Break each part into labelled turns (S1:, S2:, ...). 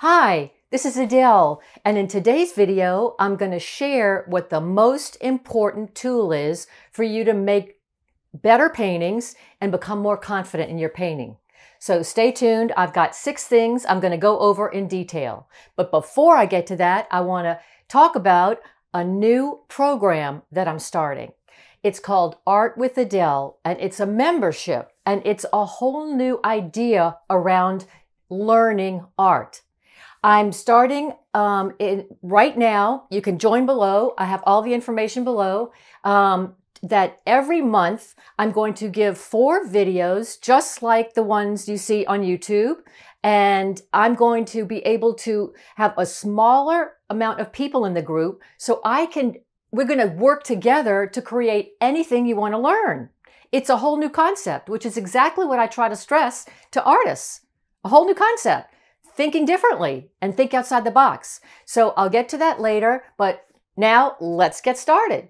S1: Hi, this is Adele, and in today's video, I'm going to share what the most important tool is for you to make better paintings and become more confident in your painting. So stay tuned. I've got 6 things I'm going to go over in detail. But before I get to that, I want to talk about a new program that I'm starting. It's called Art with Adele, and it's a membership, and it's a whole new idea around learning art. I'm starting right now. You can join below. I have all the information below. That every month I'm going to give 4 videos just like the ones you see on YouTube. And I'm going to be able to have a smaller amount of people in the group so we're going to work together to create anything you want to learn. It's a whole new concept, which is exactly what I try to stress to artists. A whole new concept. Thinking differently and think outside the box. So I'll get to that later, but now let's get started.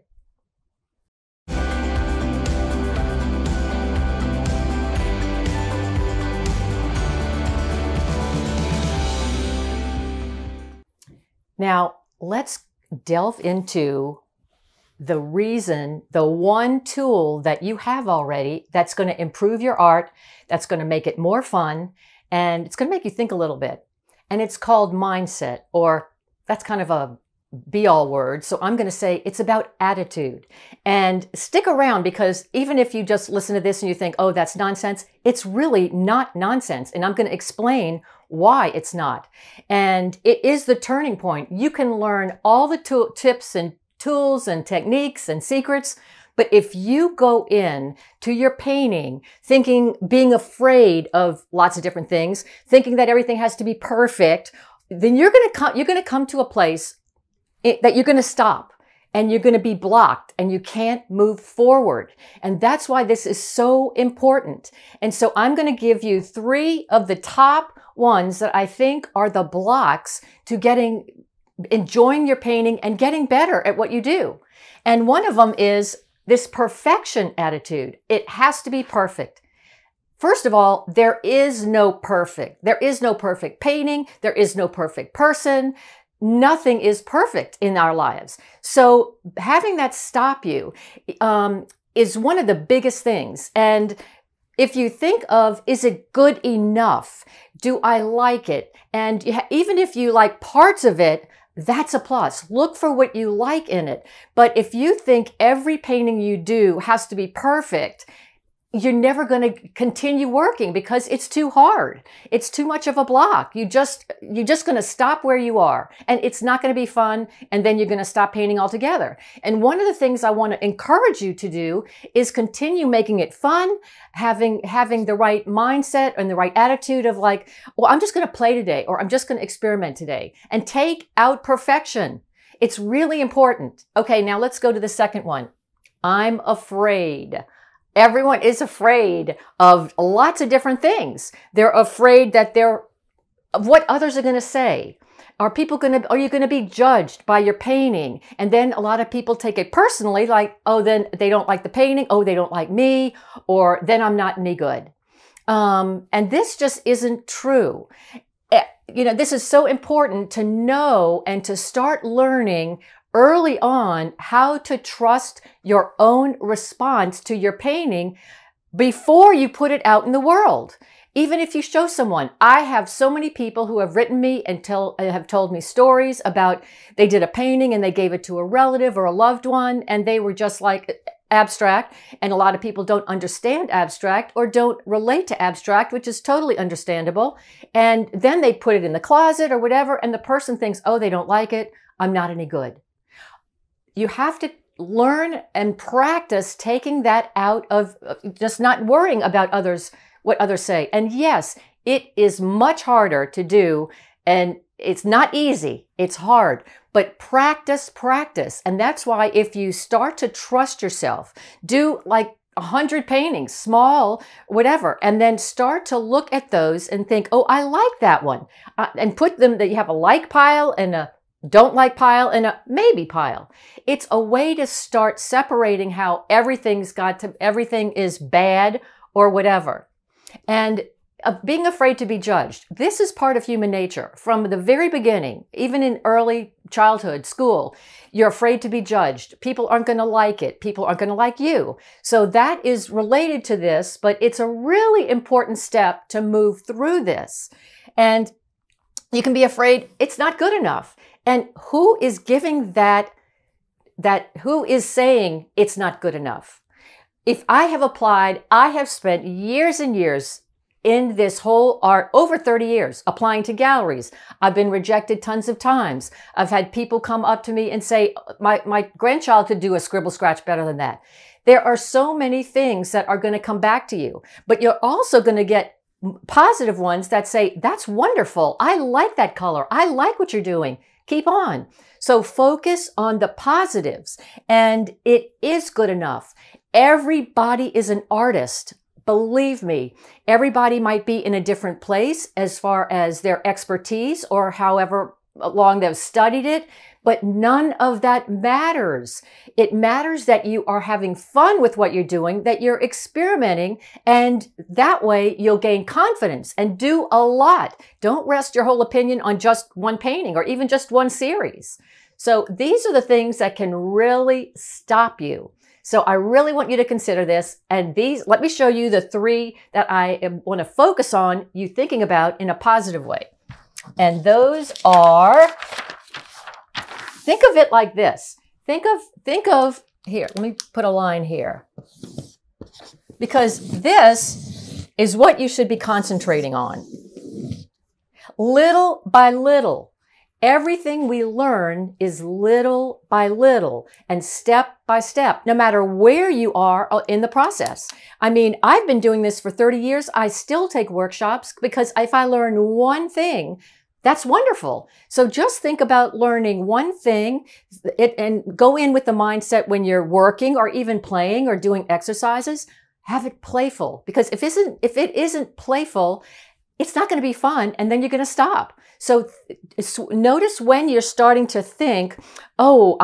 S1: Now let's delve into the one tool that you have already that's going to improve your art, that's going to make it more fun, and it's going to make you think a little bit. And it's called mindset, or that's kind of a be-all word. So I'm going to say it's about attitude. And stick around, because even if you just listen to this and you think, oh, that's nonsense, it's really not nonsense. And I'm going to explain why it's not. And it is the turning point. You can learn all the tips and tools and techniques and secrets. But if you go in to your painting being afraid of lots of different things, thinking that everything has to be perfect, then you're going to come to a place that you're going to stop and you're going to be blocked and you can't move forward. And that's why this is so important. And so I'm going to give you 3 of the top ones that I think are the blocks to enjoying your painting and getting better at what you do. And one of them is this perfection attitude. It has to be perfect. First of all, there is no perfect. There is no perfect painting. There is no perfect person. Nothing is perfect in our lives. So having that stop you is one of the biggest things. And if you think of, is it good enough? Do I like it? And even if you like parts of it, that's a plus. Look for what you like in it. But if you think every painting you do has to be perfect, you're never going to continue working because it's too hard. It's too much of a block. You're just going to stop where you are, and it's not going to be fun. And then you're going to stop painting altogether. And one of the things I want to encourage you to do is continue making it fun, having the right mindset and the right attitude of like, well, I'm just going to play today, or I'm just going to experiment today, and take out perfection. It's really important. Okay, now let's go to the second one. I'm afraid. Everyone is afraid of lots of different things. They're afraid of what others are going to say. Are you going to be judged by your painting? And then a lot of people take it personally, like, oh, then they don't like the painting. Oh, they don't like me, or then I'm not any good. And this just isn't true. This is so important to know and to start learning early on how to trust your own response to your painting before you put it out in the world. Even if you show someone, I have so many people who have written me and have told me stories about they did a painting and they gave it to a relative or a loved one, and they were just like abstract. And a lot of people don't understand abstract or don't relate to abstract, which is totally understandable. And then they put it in the closet or whatever, and the person thinks, oh, they don't like it. I'm not any good. You have to learn and practice taking that out of just not worrying about what others say. And yes, it is much harder to do, and it's not easy. It's hard, but practice. And that's why if you start to trust yourself, do like 100 paintings, small, whatever, and then start to look at those and think, oh, I like that one, and put them that you have a like pile and a don't like pile and a maybe pile. It's a way to start separating how everything is bad or whatever. And being afraid to be judged. This is part of human nature from the very beginning, even in early childhood, school. You're afraid to be judged. People aren't going to like it. People aren't going to like you. So that is related to this, but it's a really important step to move through this. And you can be afraid it's not good enough. And who is giving who is saying it's not good enough? If I have spent years and years in this whole art, over 30 years, applying to galleries. I've been rejected tons of times. I've had people come up to me and say, my grandchild could do a scribble scratch better than that. There are so many things that are going to come back to you, but you're also going to get positive ones that say, that's wonderful. I like that color. I like what you're doing. Keep on. So focus on the positives, and it is good enough. Everybody is an artist. Believe me, everybody might be in a different place as far as their expertise or however long they've studied it, but none of that matters. It matters that you are having fun with what you're doing, that you're experimenting, and that way you'll gain confidence and do a lot. Don't rest your whole opinion on just one painting or even just one series. So these are the things that can really stop you. So I really want you to consider this. And let me show you the 3 that I want to focus on you thinking about in a positive way. And those are, think of it like this. Think of, here, let me put a line here. Because this is what you should be concentrating on. Little by little. Everything we learn is little by little and step by step, no matter where you are in the process. I mean, I've been doing this for 30 years. I still take workshops because if I learn one thing, that's wonderful. So just think about learning one thing and go in with the mindset when you're working or even playing or doing exercises, have it playful. Because if it isn't playful, it's not going to be fun, and then you're going to stop. So notice when you're starting to think, oh,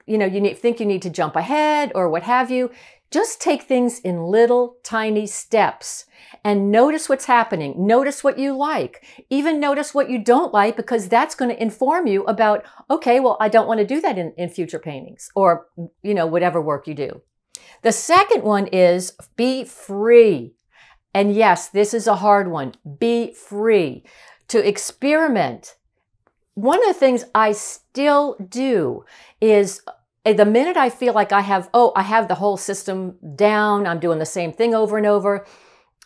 S1: think you need to jump ahead or what have you. Just take things in little tiny steps and notice what's happening. Notice what you like. Even notice what you don't like, because that's going to inform you about, okay, well, I don't want to do that in future paintings or, whatever work you do. The second one is be free. And yes, this is a hard one. Be free to experiment. One of the things I still do is the minute I feel like I have the whole system down, I'm doing the same thing over and over,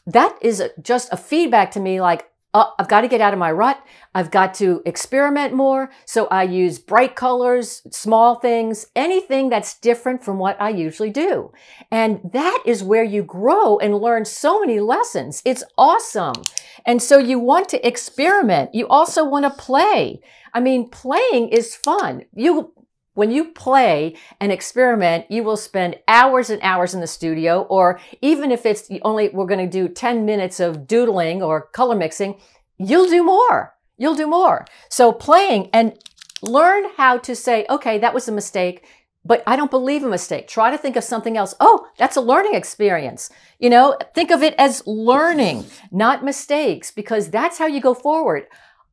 S1: that is just a feedback to me like, I've got to get out of my rut. I've got to experiment more. So I use bright colors, small things, anything that's different from what I usually do. And that is where you grow and learn so many lessons. It's awesome. And so you want to experiment. You also want to play. I mean, playing is fun. When you play and experiment, you will spend hours and hours in the studio, or even if it's we're going to do 10 minutes of doodling or color mixing, you'll do more. You'll do more. So playing, and learn how to say, okay, that was a mistake, but I don't believe a mistake. Try to think of something else. Oh, that's a learning experience. Think of it as learning, not mistakes, because that's how you go forward.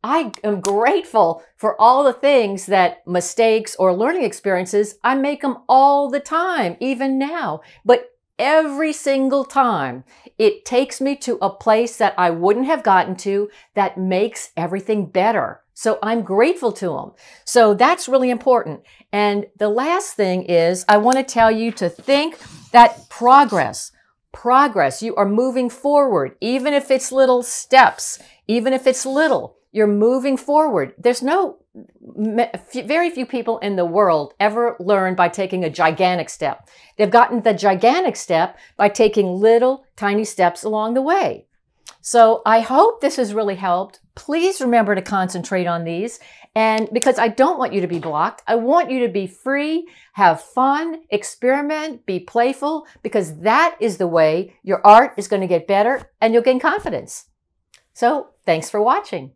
S1: I am grateful for all the things that mistakes or learning experiences, I make them all the time, even now. But every single time, it takes me to a place that I wouldn't have gotten to that makes everything better. So I'm grateful to them. So that's really important. And the last thing is I want to tell you to think that progress, you are moving forward, even if it's little steps, even if it's little. You're moving forward. There's very few people in the world ever learn by taking a gigantic step. They've gotten the gigantic step by taking little tiny steps along the way. So I hope this has really helped. Please remember to concentrate on these. And because I don't want you to be blocked, I want you to be free, have fun, experiment, be playful, because that is the way your art is going to get better and you'll gain confidence. So thanks for watching.